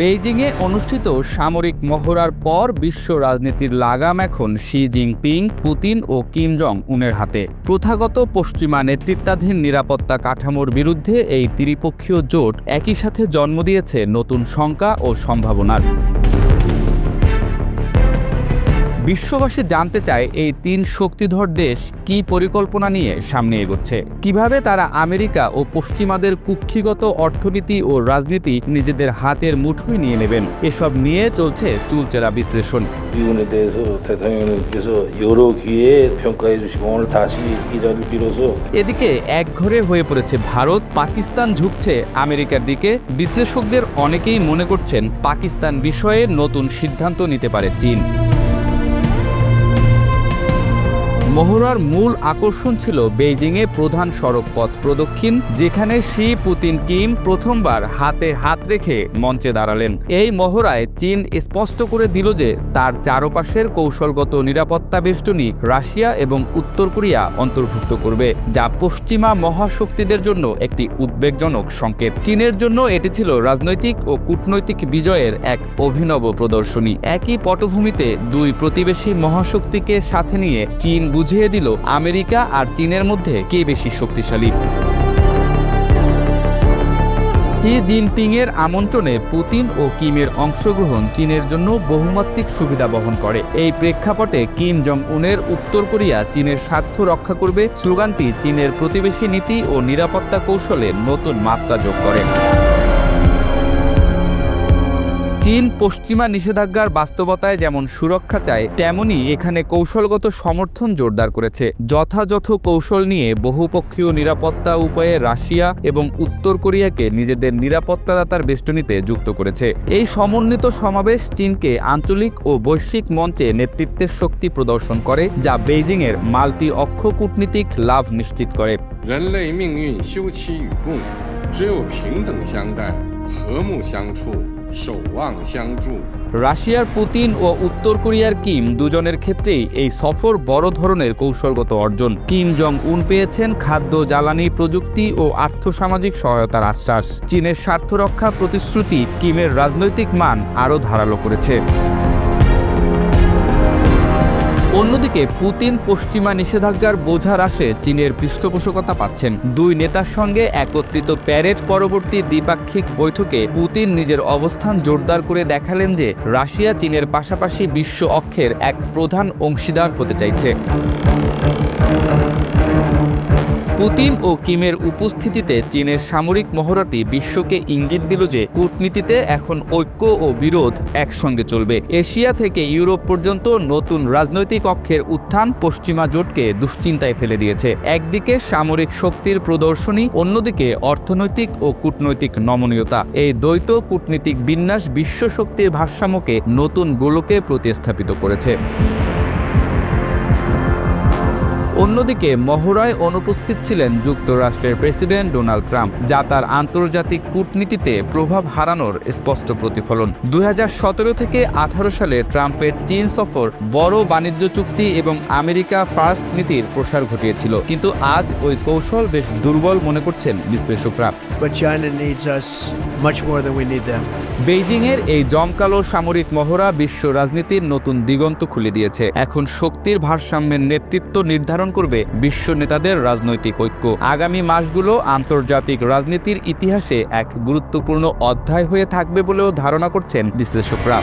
বেইজিংয়ে অনুষ্ঠিত সামরিক মহড়ার পর বিশ্ব রাজনীতির লাগাম এখন শি জিনপিং, পুতিন ও কিম জং উনের হাতে। প্রথাগত পশ্চিমা নেতৃত্বাধীন নিরাপত্তা কাঠামোর বিরুদ্ধে এই ত্রিপক্ষীয় জোট একই সাথে জন্ম দিয়েছে নতুন শঙ্কা ও সম্ভাবনার। বিশ্ববাসী জানতে চায় এই তিন শক্তিধর দেশ কি পরিকল্পনা নিয়ে সামনে এগোচ্ছে, কিভাবে তারা আমেরিকা ও পশ্চিমাদের কুক্ষিগত অর্থনীতি ও রাজনীতি নিজেদের হাতের মুঠোয় নিয়ে নেবেন। এসব নিয়ে চলছে চুলচেরা বিশ্লেষণ। এদিকে একঘরে হয়ে পড়েছে ভারত, পাকিস্তান ঝুঁকছে আমেরিকার দিকে। বিশ্লেষকদের অনেকেই মনে করছেন পাকিস্তান বিষয়ে নতুন সিদ্ধান্ত নিতে পারে চীন। মহড়ার মূল আকর্ষণ ছিল বেইজিংয়ে প্রধান সড়ক পথ প্রদক্ষিণ, যেখানে শি, পুতিন, কিম প্রথমবার হাতে হাত রেখে মঞ্চে দাঁড়ালেন। এই মহড়ায় চীন স্পষ্ট করে দিল যে তার চারপাশের কৌশলগত নিরাপত্তা বেষ্টনী রাশিয়া এবং উত্তর কোরিয়া অন্তর্ভুক্ত করবে, যা পশ্চিমা মহাশক্তিদের জন্য একটি উদ্বেগজনক সংকেত। চীনের জন্য এটি ছিল রাজনৈতিক ও কূটনৈতিক বিজয়ের এক অভিনব প্রদর্শনী। একই পটভূমিতে দুই প্রতিবেশী মহাশক্তিকে সাথে নিয়ে চীন বুঝিয়ে দিল আমেরিকা আর চীনের মধ্যে কে বেশি শক্তিশালী। শি জিনপিংয়ের আমন্ত্রণে পুতিন ও কিমের অংশগ্রহণ চীনের জন্য বহুমাত্রিক সুবিধা বহন করে। এই প্রেক্ষাপটে কিম জং উনের উত্তর কোরিয়া চীনের স্বার্থ রক্ষা করবে স্লোগানটি চীনের প্রতিবেশী নীতি ও নিরাপত্তা কৌশলে নতুন মাত্রা যোগ করে। চীন পশ্চিমা নিষেধাজ্ঞার বাস্তবতায় যেমন সুরক্ষা চায়, তেমনি এখানে কৌশলগত সমর্থন জোরদার করেছে। যথাযথ কৌশল নিয়ে বহুপক্ষীয় নিরাপত্তা উপায়ে রাশিয়া এবং উত্তর কোরিয়াকে নিজেদের নিরাপত্তাদাতার বেষ্টনীতে যুক্ত করেছে। এই সমন্বিত সমাবেশ চীনকে আঞ্চলিক ও বৈশ্বিক মঞ্চে নেতৃত্বের শক্তি প্রদর্শন করে, যা বেইজিংয়ের মাল্টি অক্ষ কূটনীতিক লাভ নিশ্চিত করে। রাশিয়ার পুতিন ও উত্তর কোরিয়ার কিম দুজনের ক্ষেত্রেই এই সফর বড় ধরনের কৌশলগত অর্জন। কিম জং উন পেয়েছেন খাদ্য, জ্বালানি, প্রযুক্তি ও আর্থসামাজিক সহায়তার আশ্বাস। চীনের স্বার্থ রক্ষা প্রতিশ্রুতি কিমের রাজনৈতিক মান আরও ধারালো করেছে। অন্যদিকে পুতিন পশ্চিমা নিষেধাজ্ঞার বোঝা হ্রাসে চীনের পৃষ্ঠপোষকতা পাচ্ছেন। দুই নেতার সঙ্গে একত্রিত প্যারেড পরবর্তী দ্বিপাক্ষিক বৈঠকে পুতিন নিজের অবস্থান জোরদার করে দেখালেন যে রাশিয়া চীনের পাশাপাশি বিশ্ব অক্ষের এক প্রধান অংশীদার হতে চাইছে। পুতিন ও কিমের উপস্থিতিতে চীনের সামরিক মহড়াটি বিশ্বকে ইঙ্গিত দিল যে কূটনীতিতে এখন ঐক্য ও বিরোধ একসঙ্গে চলবে। এশিয়া থেকে ইউরোপ পর্যন্ত নতুন রাজনৈতিক অক্ষের উত্থান পশ্চিমা জোটকে দুশ্চিন্তায় ফেলে দিয়েছে। একদিকে সামরিক শক্তির প্রদর্শনী, অন্যদিকে অর্থনৈতিক ও কূটনৈতিক নমনীয়তা। এই দ্বৈত কূটনীতিক বিন্যাস বিশ্ব শক্তির ভারসাম্যকে নতুন গোলকে প্রতিস্থাপিত করেছে। অন্যদিকে মহড়ায় অনুপস্থিত ছিলেন যুক্তরাষ্ট্রের প্রেসিডেন্ট ডোনাল্ড ট্রাম্প, যা তার আন্তর্জাতিক কূটনীতিতে প্রভাব হারানোর স্পষ্ট প্রতিফলন। 2017 থেকে 18 সালে ট্রাম্পের চীন সফর বড় বাণিজ্য চুক্তি এবং আমেরিকা ফার্স্ট নীতির প্রসার ঘটিয়েছিল, কিন্তু আজ ওই কৌশল বেশ দুর্বল মনে করছেন বিশ্লেষকরা। বেইজিংয়ের এই জমকালো সামরিক মহড়া বিশ্ব রাজনীতির নতুন দিগন্ত খুলে দিয়েছে। এখন শক্তির ভারসাম্যের নেতৃত্ব নির্ধারণ করবে বিশ্ব নেতাদের রাজনৈতিক ঐক্য। আগামী মাসগুলো আন্তর্জাতিক রাজনীতির ইতিহাসে এক গুরুত্বপূর্ণ অধ্যায় হয়ে থাকবে বলেও ধারণা করছেন বিশ্লেষকরা।